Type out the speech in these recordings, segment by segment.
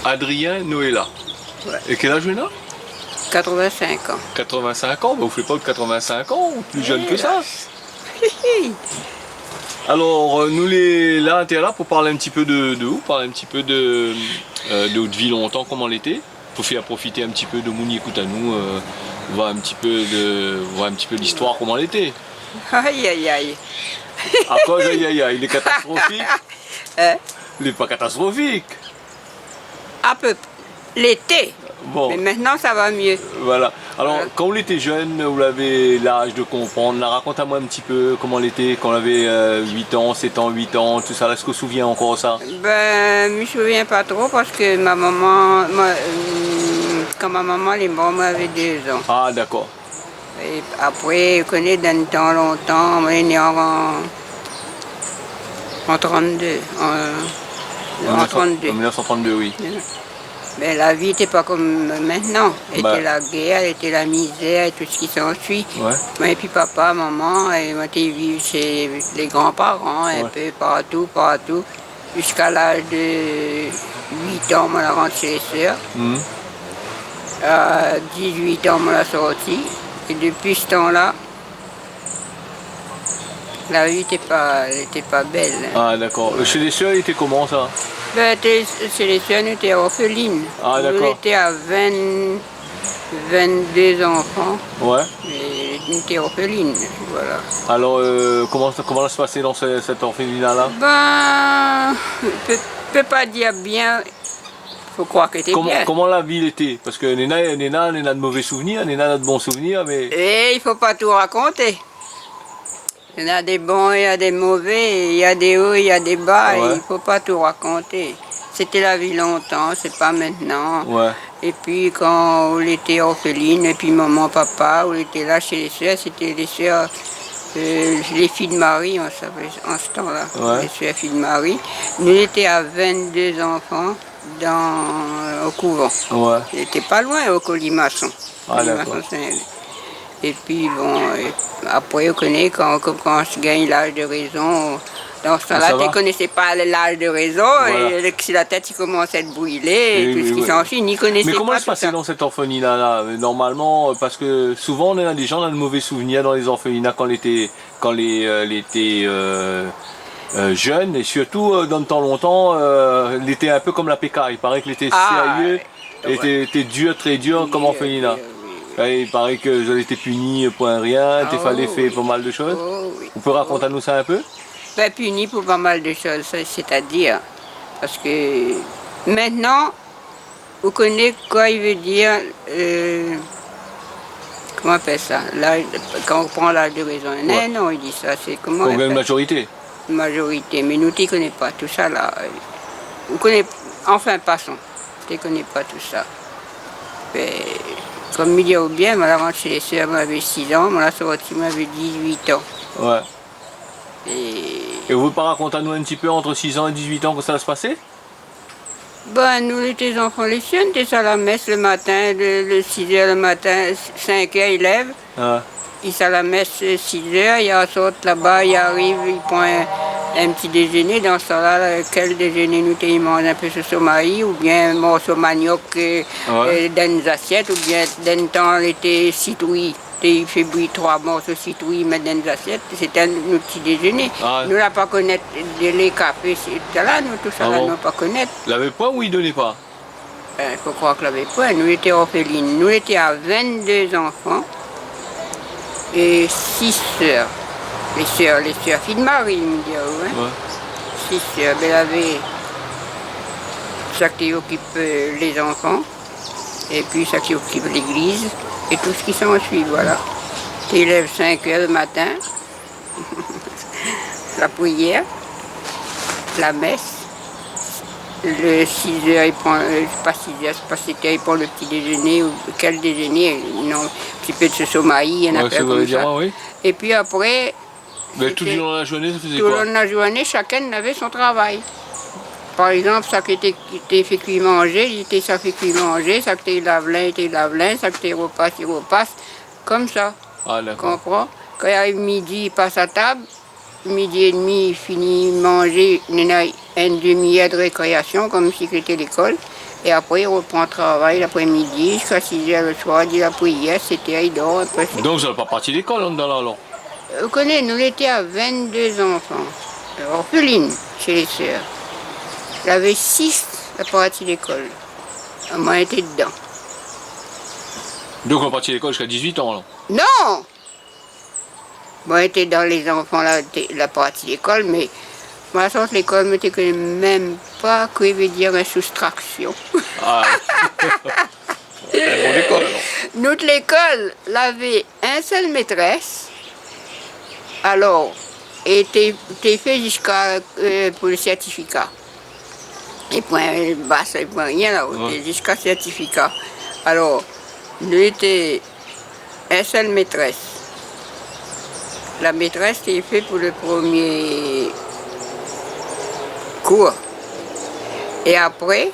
Adrien Noëlla. Ouais. Et quel âge il a? 85 ans. 85 ans, bah vous ne faites pas de 85 ans, plus jeune que ça. Hihi. Alors, nous les là, t'es là pour parler un petit peu de vous, parler un petit peu de votre vie longtemps, comment l'été, pour faire profiter un petit peu de Mouni, écoute à nous, voir un petit peu de l'histoire, comment l'été. Aïe aïe aïe. À cause, aïe aïe aïe, il est catastrophique. Hein? Il n'est pas catastrophique. Un peu l'été. Bon. Mais maintenant ça va mieux. Voilà. Alors, Voilà. quand vous étiez jeune, vous avez l'âge de comprendre. Là, raconte-moi un petit peu comment l'été, quand on avait 8 ans, 7 ans, 8 ans, tout ça. Est-ce que vous vous souvenez encore de ça? Ben, je me souviens pas trop parce que ma maman, quand ma maman est morte, moi j'avais 2 ans. Ah, d'accord. Et après, je connais dans le temps longtemps, on est né en 32. En 32. En 1932, oui. Mais la vie n'était pas comme maintenant. Bah. Était la guerre, était la misère et tout ce qui s'ensuit. Ouais. Moi, et puis papa, maman, et moi j'étais vivre chez les grands-parents, un peu partout. Jusqu'à l'âge de 8 ans, on l'a rentré chez les sœurs. Mhm. À 18 ans, on l'a sorti. Et depuis ce temps-là, la vie n'était pas belle. Ah, d'accord. Chez les sœurs, il était comment ça? Ben, chez les sœurs, nous étions orphelines. Ah, d'accord. Nous étions à 22 enfants. Ouais. Et nous étions orphelines, voilà. Alors, comment ça se passait dans cette orphelinat-là? Ben, je ne peux pas dire bien. Il faut croire que c'était bien. Comment la ville était? Parce que Néna a de mauvais souvenirs, Néna a de bons souvenirs, mais... Et il ne faut pas tout raconter. Il y en a des bons, il y a des mauvais, il y a des hauts, il y a des bas, Ouais. et il ne faut pas tout raconter. C'était la vie longtemps, c'est pas maintenant. Ouais. Et puis quand on était orpheline, et puis maman, papa, on était là chez les sœurs, c'était les sœurs, les filles de Marie, on s'appelait en ce temps-là, Ouais. les sœurs filles de Marie. Nous étions à 22 enfants au couvent. Ouais. Il n'était pas loin au Colimaçon. Ah, d'accord. Et puis bon, après on connaît quand je gagne l'âge de raison, dans ce temps-là, ça tu va. ne connaissais pas l'âge de raison, Voilà. et si la tête commence à être brûlée, et tout ce qui s'ensuit, ni connaissait Mais comment pas ça se tout passait ça. dans cette orphelinat-là? Normalement, parce que souvent on a des gens qui ont de mauvais souvenirs dans les orphelinats quand les étaient jeunes, et surtout dans le temps longtemps, il était un peu comme la PK. Il paraît qu'il était sérieux, ouais. était dur, très dur comme orphelinat. Et il paraît que j'avais été puni pour un rien, il fallait faire pas mal de choses. Oh, oui. On peut raconter à nous ça un peu? Ben, puni pour pas mal de choses, c'est-à-dire, parce que maintenant, on connaît quoi il veut dire, comment on appelle ça, quand on prend l'âge de raison. Ouais. Non, il dit ça, c'est comment on Combien de appelle majorité? majorité, mais nous ne connaissons pas tout ça là. On connaît, enfin passons, tu ne connais pas tout ça. Mais, comme il dit au bien, moi, avant chez les sœurs, moi j'avais 6 ans, moi la sortie, moi j'avais 18 ans. Ouais. Et Et vous pouvez pas raconter à nous un petit peu entre 6 ans et 18 ans comment ça se passait? ben, nous, les enfants, les siens, on était à la messe le matin, le 6h le matin, 5h, ils lèvent. Ah. Ils sont à la messe 6h, ils sortent là-bas, ils arrivent, ils prennent un petit déjeuner. Dans ce temps-là, quel déjeuner nous ils mangent un peu ce somaï, ou bien un morceau de manioc dans une assiette, ou bien dans le temps, il était citrouille. Il fait bouillir 3 morceaux de citrouille, mettre dans une assiette. C'était notre petit déjeuner. Ah. Nous, n'avons pas connaître les cafés, tout ça là, nous, tout ça là, nous, pas connaître. Il avait point ou il donnait pas? Il faut croire que l'avait pas. Nous étions orphelines. Nous étions à 22 enfants et 6 sœurs. Les sœurs filles de Marie, il me dit. Hein? Ouais. 6 sœurs. Ben, il y avait ça qui occupe les enfants et puis ça qui occupe l'église et tout ce qui s'ensuit. Voilà. Tu élèves 5h le matin, la prière, la messe. le 6 heures, il prend, pas 6 heures, c'est pas 7 heures, il prend le petit déjeuner, ou quel déjeuner, non, un petit peu de ce sommeil, il y en a plein comme ça. Oui. Et puis après, Mais tout le long de la journée, ça faisait tout le quoi? long de la journée, chacun avait son travail. Par exemple, ça qui était fait cuire manger, il était ça fait cuire manger, ça qui était lave-linge, était lave-linge, ça qui était repasse, il repasse, comme ça. Ah d'accord. Comprends? Quand il arrive midi, il passe à table, midi et demi, il finit de manger, il a une demi-heure de récréation, comme si c'était l'école. Et après, il reprend le travail l'après-midi, jusqu'à 6 heures le soir, il dit la prière, c'était, il dort. Après, Donc vous n'avez pas parti d'école dans là alors? vous connaissez, nous étions à 22 enfants, orphelines chez les sœurs. Il y avait 6 à partir d'école. Moi, j'étais dedans. Donc on est parti à l'école jusqu'à 18 ans alors? Non! Moi, j'étais dans les enfants, la partie d'école, mais ma soeur, l'école ne me connaît même pas que veut dire une soustraction. Ah, bon l'école alors. Notre école avait un seul maîtresse, alors, et était fait jusqu'à pour le certificat. Et point basse, et point rien là, jusqu'à certificat. Alors, nous étions un seul maîtresse. La maîtresse était faite pour le premier cours. Et après,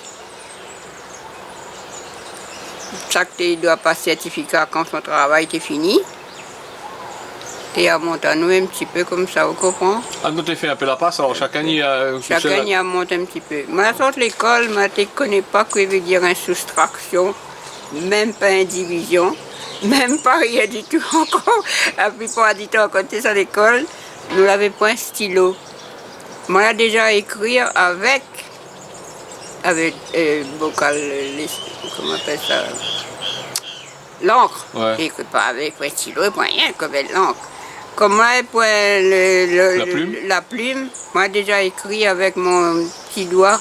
chaque ne doit passer certificat quand son travail était fini. Et à monter nous un petit peu comme ça, vous comprenez? Ah, donc tu as fait un peu la passe, alors chaque année... Chacun y a monté un petit peu. Moi, à l'école, je ne connais pas ce que veut dire une soustraction, même pas une division, même pas rien du tout encore. La plupart du temps, quand tu es à l'école, nous n'avions pas un stylo. Moi, j'ai déjà écrit avec bocal, comment on appelle ça, l'encre. Ouais. J'écris pas avec un stylo, et pas rien, comme l'encre. Comme moi, pour la plume, moi j'ai déjà écrit avec mon petit doigt,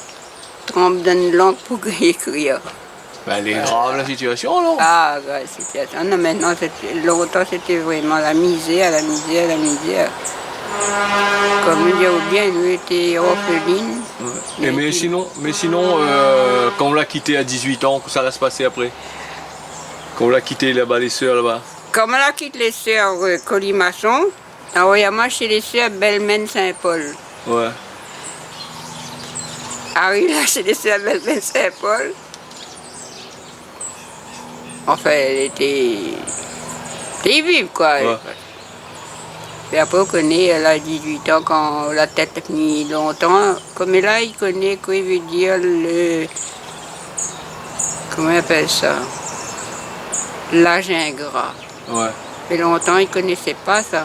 trempe dans l'encre pour écrire. Ben, elle est grave la situation alors. Ah, la situation. Non, maintenant, longtemps c'était vraiment la misère, la misère, la misère. Comme dire bien, nous étions orphelines. Ouais. Mais sinon, quand on l'a quitté à 18 ans, ça va se passer après? Quand on l'a quitté là-bas, les sœurs là-bas? Comme on a quitté les sœurs Colimaçon, on a marché les sœurs Belmaine-Saint-Paul. Ouais. Arrive là chez les sœurs Belmaine-Saint-Paul. Enfin, elle était vive, quoi. Ouais. Et après, on connaît, elle a 18 ans, quand la tête a mis longtemps. Comme là, il connaît quoi il veut dire le... Comment on appelle ça? L'âge ingrat. Ouais. Mais longtemps, il ne connaissait pas ça.